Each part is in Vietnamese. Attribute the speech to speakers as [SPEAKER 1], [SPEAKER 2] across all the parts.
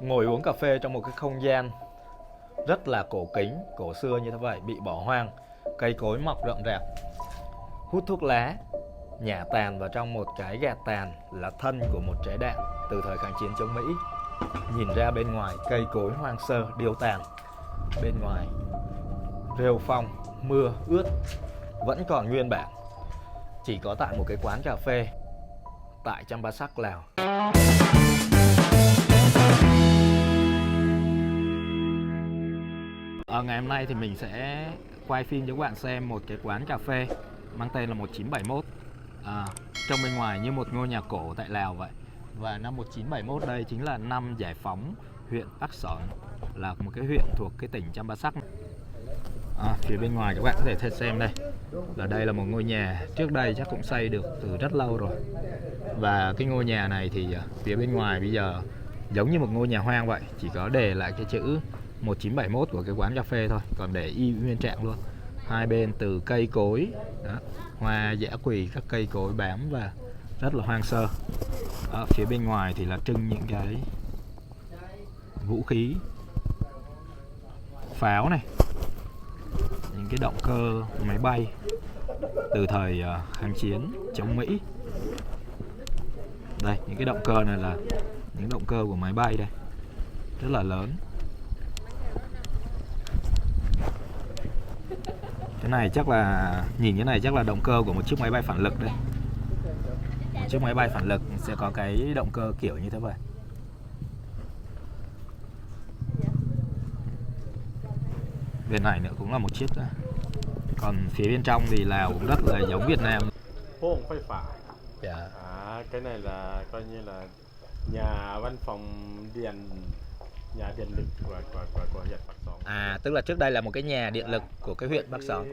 [SPEAKER 1] Ngồi uống cà phê trong một cái không gian rất là cổ kính, cổ xưa như thế vậy, bị bỏ hoang, cây cối mọc rậm rạp. Hút thuốc lá, nhả tàn vào trong một cái gạt tàn là thân của một trái đạn từ thời kháng chiến chống Mỹ. Nhìn ra bên ngoài cây cối hoang sơ, điêu tàn. Bên ngoài rêu phong, mưa, ướt vẫn còn nguyên bản. Chỉ có tại một cái quán cà phê tại Champasak, Lào. Ngày hôm nay thì mình sẽ quay phim cho các bạn xem một cái quán cà phê mang tên là 1971. Trong bên ngoài như một ngôi nhà cổ tại Lào vậy. Và năm 1971 đây chính là năm giải phóng huyện Bắc Sỏn, là một cái huyện thuộc cái tỉnh Champasak. Phía bên ngoài các bạn có thể xem đây, là đây là một ngôi nhà trước đây chắc cũng xây được từ rất lâu rồi. Và cái ngôi nhà này thì phía bên ngoài bây giờ giống như một ngôi nhà hoang vậy, chỉ có để lại cái chữ 1971 của cái quán cà phê thôi, còn để y nguyên trạng luôn. Hai bên từ cây cối đó, hoa dã quỳ, các cây cối bám và rất là hoang sơ. Phía bên ngoài thì là trưng những cái vũ khí, pháo này, những cái động cơ máy bay từ thời kháng chiến chống Mỹ. Đây, những cái động cơ này là những động cơ của máy bay đây, rất là lớn. Cái này chắc là, nhìn cái này chắc là động cơ của một chiếc máy bay phản lực đây. Một chiếc máy bay phản lực sẽ có cái động cơ kiểu như thế vậy. Bên này nữa cũng là một chiếc nữa. Còn phía bên trong thì Lào cũng rất là giống Việt Nam.
[SPEAKER 2] Hông phải phải.
[SPEAKER 1] Dạ.
[SPEAKER 2] Cái này là coi như là nhà văn phòng điện, nhà điện lực của huyện Bắc Sỏn.
[SPEAKER 1] Tức là trước đây là một cái nhà điện lực của cái huyện Bắc Sỏn.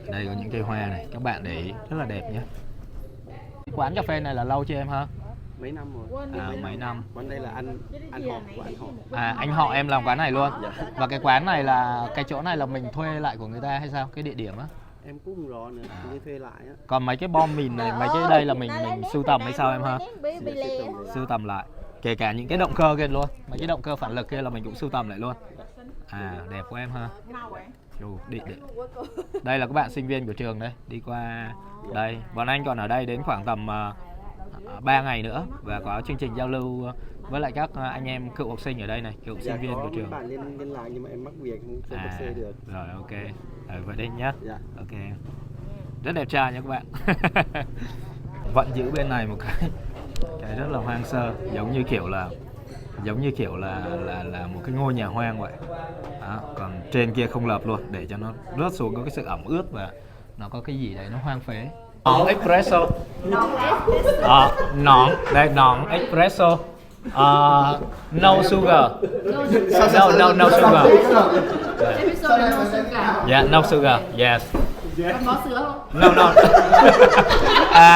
[SPEAKER 1] Đây có những cây hoa này, các bạn để ý rất là đẹp nhé. Quán cà phê này là lâu chưa em hả?
[SPEAKER 3] Mấy năm rồi.
[SPEAKER 1] Mấy năm.
[SPEAKER 3] Quán đây là anh họ của anh họ.
[SPEAKER 1] Anh họ em làm quán này luôn.
[SPEAKER 3] Dạ.
[SPEAKER 1] Và cái quán này là, cái chỗ này là mình thuê lại của người ta hay sao? Cái địa điểm á?
[SPEAKER 3] Em cũng không rõ nữa, đi thuê lại á.
[SPEAKER 1] Còn mấy cái bom mìn này, mấy cái đây là mình sưu tầm hay sao em hả? Sưu tầm lại. Kể cả những cái động cơ kia luôn, mấy cái động cơ phản lực kia là mình cũng sưu tầm lại luôn. Đẹp của em ha. Đây là các bạn sinh viên của trường đây, đi qua đây. Bọn anh còn ở đây đến khoảng tầm 3 ngày nữa và có chương trình giao lưu với lại các anh em cựu học sinh ở đây này, cựu sinh viên của trường.
[SPEAKER 3] Bạn liên lạc nhưng mà em mắc việc không có xe được.
[SPEAKER 1] Rồi ok. Vậy đây nhá.
[SPEAKER 3] Dạ.
[SPEAKER 1] Ok. Rất đẹp trai nha các bạn. Vẫn giữ bên này một cái rất là hoang sơ, giống như kiểu là một cái ngôi nhà hoang vậy. Còn trên kia không lợp luôn để cho nó rớt xuống, có cái sự ẩm ướt và nó có cái gì đấy nó hoang phế. Nón espresso. Nón espresso. No sugar. No sugar.
[SPEAKER 4] Espresso là no sugar.
[SPEAKER 1] Yeah, no sugar. Yes.
[SPEAKER 4] Còn có sữa không?
[SPEAKER 1] No.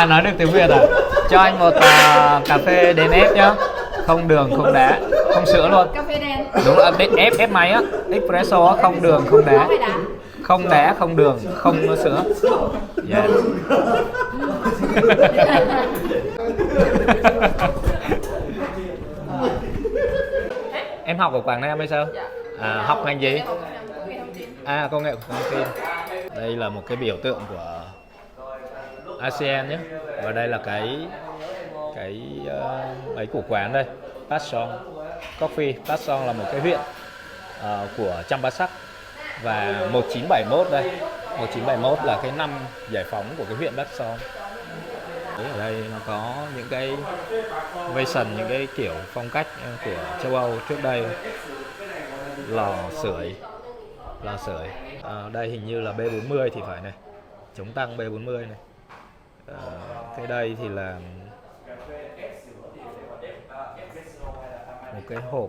[SPEAKER 1] Nói được tiếng Việt à? Cho anh một cà phê đến ép nhá. Không đường, không đá, không sữa luôn.
[SPEAKER 4] Cà phê đen.
[SPEAKER 1] Đúng là ép máy á, espresso á, không đường, không đá. Không đá, không đường, không có sữa. Yes. Em học ở Quảng Nam hay sao? Học ngành gì? Công nghệ thông tin. Đây là một cái biểu tượng của ASEAN nhé. Và đây là cái ấy của quán đây, Pasong Coffee. Pasong là một cái huyện của Champasak. Và 1971 đây, 1971 là cái năm giải phóng của cái huyện Bắc Song. Ở đây nó có những cái version, những cái kiểu phong cách của châu Âu trước đây. Lò sưởi. Đây hình như là B40 thì phải này, chống tăng B40 này. Cái đây thì là một cái hộp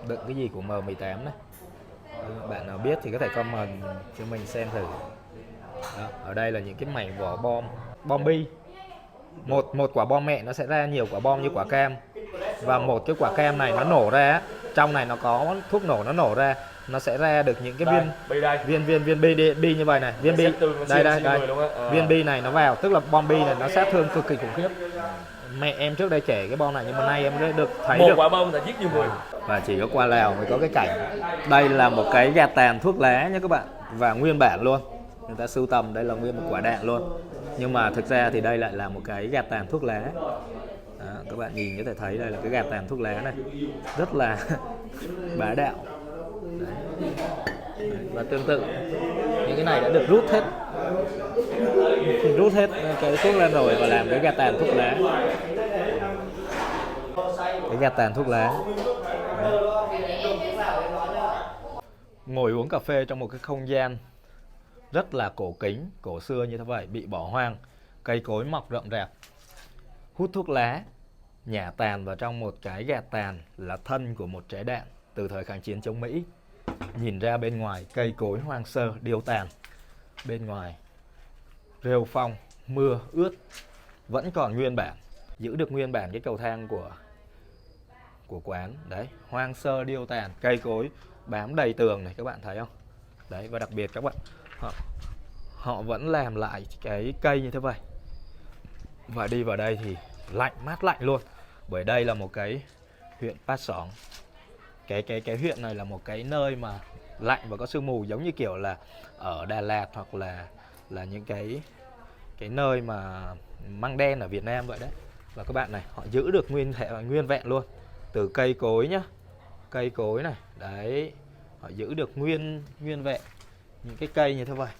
[SPEAKER 1] đựng cái gì của M18 này. Bạn nào biết thì có thể comment cho mình xem thử. Ở đây là những cái mảnh vỏ bom bi. Một quả bom mẹ nó sẽ ra nhiều quả bom như quả cam. Và một cái quả cam này nó nổ ra, trong này nó có thuốc nổ, nó nổ ra nó sẽ ra được những cái
[SPEAKER 2] Đây, bi đây.
[SPEAKER 1] viên bi như vậy này, viên bi đây viên bi này nó vào, tức là bom bi này nó sát thương cực kỳ khủng khiếp. Mẹ em trước đây kể cái bom này, nhưng mà nay em đã được thấy
[SPEAKER 2] Một
[SPEAKER 1] được
[SPEAKER 2] quả bom đã giết nhiều người.
[SPEAKER 1] và chỉ có qua Lào mới có cái cảnh. Đây là một cái gạt tàn thuốc lá nha các bạn, và nguyên bản luôn, người ta sưu tầm đây là nguyên một quả đạn luôn, nhưng mà thực ra thì đây lại là một cái gạt tàn thuốc lá. Đó, các bạn nhìn có thể thấy đây là cái gạt tàn thuốc lá này, rất là bá đạo. Đấy. Và tương tự những cái này đã được rút hết cái thuốc lên rồi và làm cái gạt tàn thuốc lá, cái gạt tàn thuốc lá. Ngồi uống cà phê trong một cái không gian rất là cổ kính, cổ xưa như thế vậy, bị bỏ hoang, cây cối mọc rậm rạp, hút thuốc lá, nhả tàn vào trong một cái gạt tàn là thân của một trái đạn từ thời kháng chiến chống Mỹ. Nhìn ra bên ngoài cây cối hoang sơ điêu tàn, bên ngoài rêu phong, mưa ướt, vẫn còn nguyên bản, giữ được nguyên bản cái cầu thang của quán. Đấy, hoang sơ điêu tàn, cây cối bám đầy tường này, các bạn thấy không? Đấy, và đặc biệt các bạn, họ vẫn làm lại cái cây như thế vậy. Và đi vào đây thì lạnh, mát lạnh luôn, bởi đây là một cái huyện Pát Sỏng. Cái huyện này là một cái nơi mà lạnh và có sương mù, giống như kiểu là ở Đà Lạt hoặc là những cái nơi mà măng đen ở Việt Nam vậy đấy. Và các bạn này, họ giữ được nguyên vẹn luôn, từ cây cối nhá, cây cối này, đấy, họ giữ được nguyên vẹn những cái cây như thế vậy.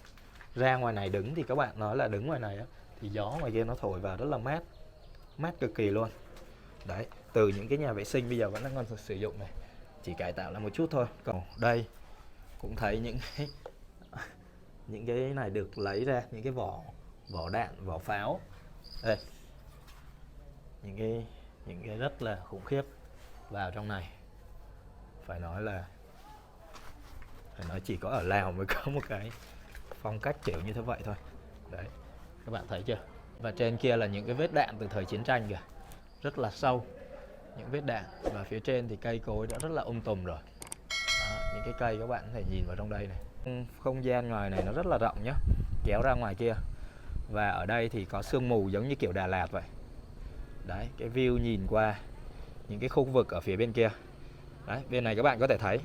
[SPEAKER 1] Ra ngoài này đứng thì các bạn nói là đứng ngoài này á, thì gió ngoài kia nó thổi vào rất là mát cực kỳ luôn. Đấy, từ những cái nhà vệ sinh bây giờ vẫn đang còn sử dụng này, chỉ cải tạo lại một chút thôi. Còn đây cũng thấy những cái này được lấy ra, những cái vỏ đạn, vỏ pháo đây, những cái rất là khủng khiếp vào trong này. Phải nói chỉ có ở Lào mới có một cái phong cách kiểu như thế vậy thôi. Đấy, các bạn thấy chưa? Và trên kia là những cái vết đạn từ thời chiến tranh kìa, rất là sâu, những vết đạn. Và phía trên thì cây cối đã rất là tùm rồi. Đó, những cái cây các bạn có thể nhìn vào trong đây này. Không gian ngoài này nó rất là rộng nhá, kéo ra ngoài kia. Và ở đây thì có sương mù giống như kiểu Đà Lạt vậy. Đấy, cái view nhìn qua những cái khu vực ở phía bên kia. Đấy, bên này các bạn có thể thấy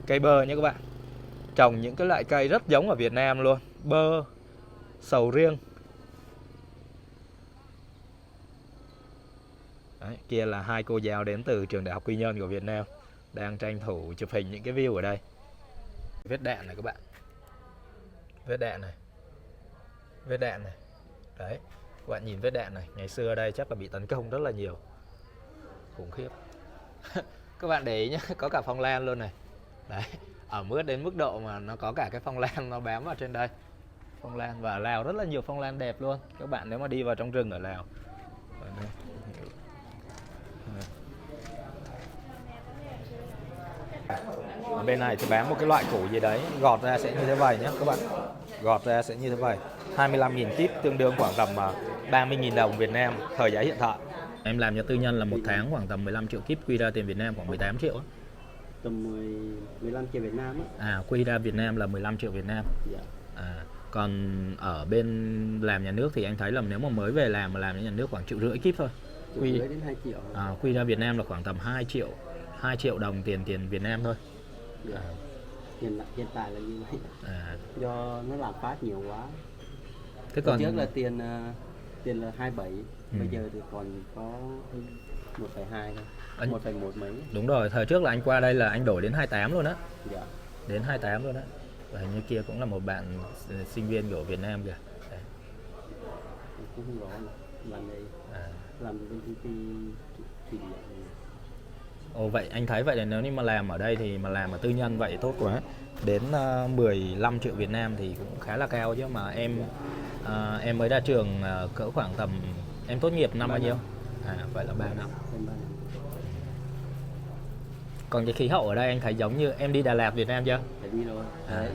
[SPEAKER 1] cây bơ nhé các bạn. Trồng những cái loại cây rất giống ở Việt Nam luôn, bơ, sầu riêng. Đấy, kia là hai cô giáo đến từ trường Đại học Quy Nhơn của Việt Nam đang tranh thủ chụp hình những cái view ở đây. Vết đạn này các bạn, vết đạn này, vết đạn này. Đấy, các bạn nhìn vết đạn này, ngày xưa ở đây chắc là bị tấn công rất là nhiều, khủng khiếp. Các bạn để ý nhé, có cả phong lan luôn này. Đấy, ở mướt đến mức độ mà nó có cả cái phong lan nó bám vào trên đây. Phong lan, và ở Lào rất là nhiều phong lan đẹp luôn. Các bạn nếu mà đi vào trong rừng ở Lào. Ở bên này thì bám một cái loại củ gì đấy, gọt ra sẽ như thế này nhé các bạn. Gọt ra sẽ như thế này. 25.000 kíp, tương đương khoảng tầm 30.000 đồng Việt Nam thời giá hiện tại. Em làm cho tư nhân là một tháng khoảng tầm 15 triệu kíp, quy ra tiền Việt Nam khoảng 18 triệu.
[SPEAKER 3] Tầm 15 triệu Việt Nam á.
[SPEAKER 1] À, quy ra Việt Nam là 15 triệu Việt Nam.
[SPEAKER 3] Dạ.
[SPEAKER 1] À, còn ở bên làm nhà nước thì anh thấy là nếu mà mới về làm mà làm cho nhà nước khoảng 1,5 triệu kíp thôi.
[SPEAKER 3] Quy đến 2 triệu.
[SPEAKER 1] Quy ra Việt Nam là khoảng tầm 2 triệu đồng tiền Việt Nam thôi.
[SPEAKER 3] Dạ. Hiện tại là như vậy. Do nó làm phát nhiều quá.
[SPEAKER 1] Thế còn
[SPEAKER 3] trước là tiền là 27, bây giờ thì còn có 1,2 thôi. 1,1 mấy.
[SPEAKER 1] Đúng rồi, thời trước là anh qua đây là anh đổi đến 28 luôn á.
[SPEAKER 3] Dạ.
[SPEAKER 1] Đến 28 luôn á. Và hình như kia cũng là một bạn sinh viên của Việt Nam kìa. Đấy.
[SPEAKER 3] Cũng không rõ làm đây. Làm bên công ty thủy điện.
[SPEAKER 1] Ồ, vậy anh thấy vậy là nếu như mà làm ở đây thì mà làm ở tư nhân vậy tốt quá. Đến 15 triệu Việt Nam thì cũng khá là cao chứ. Mà em mới ra trường cỡ khoảng tầm, em tốt nghiệp năm bao nhiêu? Vậy là 3 năm. Còn cái khí hậu ở đây anh thấy giống như em đi Đà Lạt Việt Nam chưa?
[SPEAKER 3] Phải đi rồi.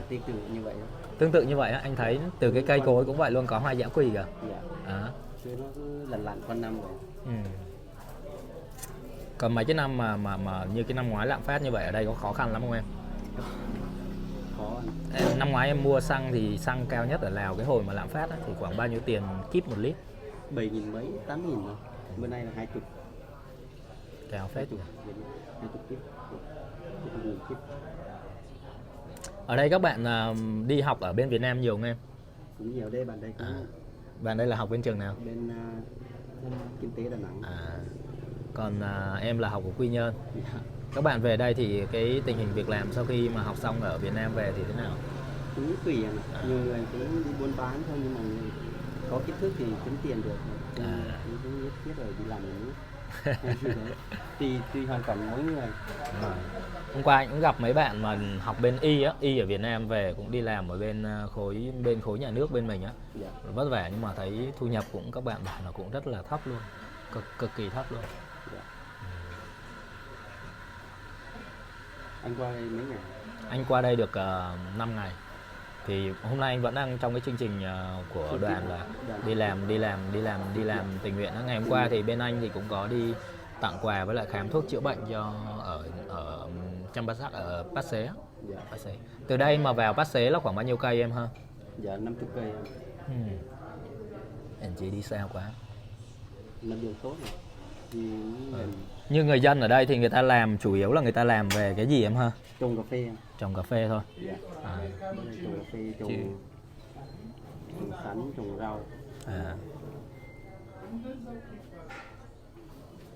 [SPEAKER 3] Tương tự như vậy đó.
[SPEAKER 1] Tương tự như vậy á, anh thấy từ cái cây cối cũng vậy luôn, có hoa dã quỳ kìa.
[SPEAKER 3] Dạ. Chứ nó cứ lằn quanh năm rồi.
[SPEAKER 1] Còn mấy cái năm mà như cái năm ngoái lạm phát như vậy ở đây có khó khăn lắm không em?
[SPEAKER 3] Có
[SPEAKER 1] Năm ngoái em mua xăng thì xăng cao nhất ở Lào cái hồi mà lạm phát á, thì khoảng bao nhiêu tiền kíp 1 lít?
[SPEAKER 3] 7.000 mấy, 8.000 thôi. Bữa nay là 20.
[SPEAKER 1] Cao phết.
[SPEAKER 3] 20 kíp. 20.000 kíp.
[SPEAKER 1] Ở đây các bạn đi học ở bên Việt Nam nhiều không em?
[SPEAKER 3] Cũng nhiều đây, bạn đây cũng
[SPEAKER 1] Bạn đây là học bên trường nào?
[SPEAKER 3] bên kinh tế Đà Nẵng.
[SPEAKER 1] Còn em là học ở Quy Nhơn.
[SPEAKER 3] Dạ.
[SPEAKER 1] Các bạn về đây thì cái tình hình việc làm sau khi mà học xong ở Việt Nam về thì thế nào?
[SPEAKER 3] Cũng tùy anh ạ. Nhiều người cũng đi buôn bán thôi, nhưng mà có kiến thức thì kiếm tiền được. Cũng nhất thiết rồi đi làm những tùy hoàn cảnh mỗi người.
[SPEAKER 1] Hôm qua anh cũng gặp mấy bạn mà học bên y á, y ở Việt Nam về cũng đi làm ở bên khối nhà nước bên mình á.
[SPEAKER 3] Dạ.
[SPEAKER 1] Vất vả nhưng mà thấy thu nhập cũng các bạn bảo là cũng rất là thấp luôn, cực kỳ thấp luôn.
[SPEAKER 3] Dạ. Anh qua đây mấy ngày?
[SPEAKER 1] Anh qua đây được 5 ngày. Thì hôm nay anh vẫn đang trong cái chương trình của đoàn là đi làm tình nguyện. Ngày hôm qua thì bên anh thì cũng có đi tặng quà với lại khám thuốc chữa bệnh cho ở trong Bát Sát ở Bát Xế.
[SPEAKER 3] Dạ.
[SPEAKER 1] Bát Xế. Từ đây mà vào Bát Xế là khoảng bao nhiêu cây em ha?
[SPEAKER 3] Dạ 50 cây.
[SPEAKER 1] Anh chị đi xa quá.
[SPEAKER 3] Là điều tốt rồi.
[SPEAKER 1] Như người dân ở đây thì người ta làm chủ yếu là người ta làm về cái gì em ha?
[SPEAKER 3] Trồng cà phê.
[SPEAKER 1] Trồng cà phê thôi.
[SPEAKER 3] Dạ. Trồng cà phê, trồng sắn, trồng rau.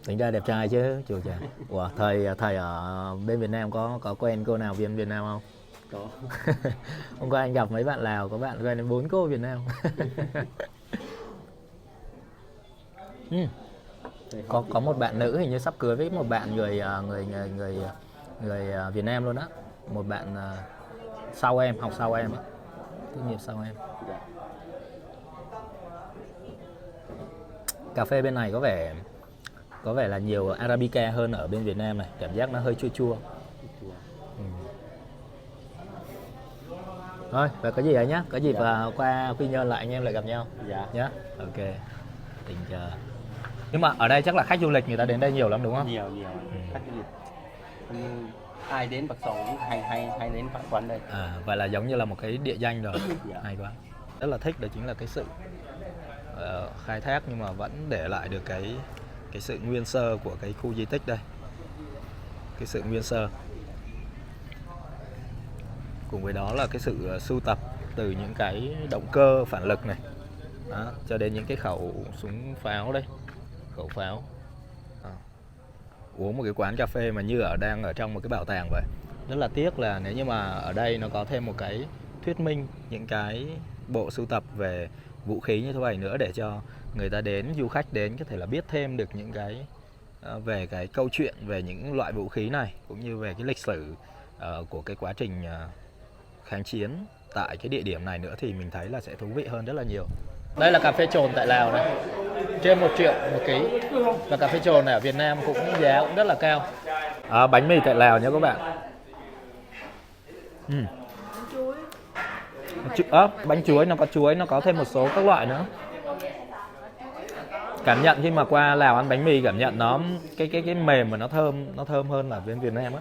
[SPEAKER 1] Tính ra đẹp trai chứ chùa chà. Ủa, thầy ở bên Việt Nam có quen cô nào viên Việt Nam không?
[SPEAKER 3] Có.
[SPEAKER 1] Hôm qua anh gặp mấy bạn Lào, có bạn quen đến 4 cô Việt Nam. Có một bạn nữ hình như sắp cưới với một bạn người Việt Nam luôn á. Một bạn sau em, học sau em á. Tốt nghiệp sau em.
[SPEAKER 3] Dạ.
[SPEAKER 1] Cà phê bên này có vẻ là nhiều Arabica hơn ở bên Việt Nam này, cảm giác nó hơi chua chua. Thôi, và có gì ấy nhá, có gì và qua Quy Nhơn lại anh em lại gặp nhau.
[SPEAKER 3] Dạ.
[SPEAKER 1] Nhá. Ok. Tình chờ. Nhưng mà ở đây chắc là khách du lịch người ta đến đây nhiều lắm đúng không?
[SPEAKER 3] Nhiều khách du lịch. Ai đến Bạc Sầu cũng hay đến quán đây.
[SPEAKER 1] Vậy là giống như là một cái địa danh rồi.
[SPEAKER 3] Dạ.
[SPEAKER 1] Hay quá. Rất là thích đó chính là cái sự khai thác nhưng mà vẫn để lại được cái sự nguyên sơ của cái khu di tích đây. Cái sự nguyên sơ. Cùng với đó là cái sự sưu tập từ những cái động cơ phản lực này đó, cho đến những cái khẩu súng pháo đây, khẩu pháo đó. Uống một cái quán cà phê mà như đang ở trong một cái bảo tàng vậy. Rất là tiếc là nếu như mà ở đây nó có thêm một cái thuyết minh, những cái bộ sưu tập về vũ khí như thế này nữa, để cho người ta đến, du khách đến có thể là biết thêm được những cái về cái câu chuyện về những loại vũ khí này, cũng như về cái lịch sử của cái quá trình kháng chiến tại cái địa điểm này nữa, thì mình thấy là sẽ thú vị hơn rất là nhiều. Đây là cà phê trồn tại Lào này, trên 1 triệu một ký. Và cà phê trồn này ở Việt Nam cũng giá cũng rất là cao. Bánh mì tại Lào nhé các bạn. Bánh chuối, nó có chuối, nó có thêm một số các loại nữa. Cảm nhận khi mà qua Lào ăn bánh mì, cảm nhận nó cái mềm và nó thơm hơn là bên Việt Nam á.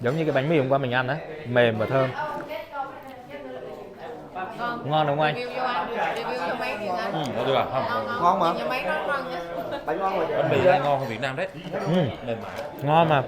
[SPEAKER 1] Giống như cái bánh mì hôm qua mình ăn á, mềm và thơm. Ngon đúng không anh?
[SPEAKER 4] Review cho mấy đi anh.
[SPEAKER 5] Được à? Không.
[SPEAKER 3] Ngon mà.
[SPEAKER 4] Nhà máy nó ngon nhá.
[SPEAKER 3] Bánh ngon mà.
[SPEAKER 5] Bánh mì này ngon hơn Việt Nam đấy.
[SPEAKER 1] Ngon mà.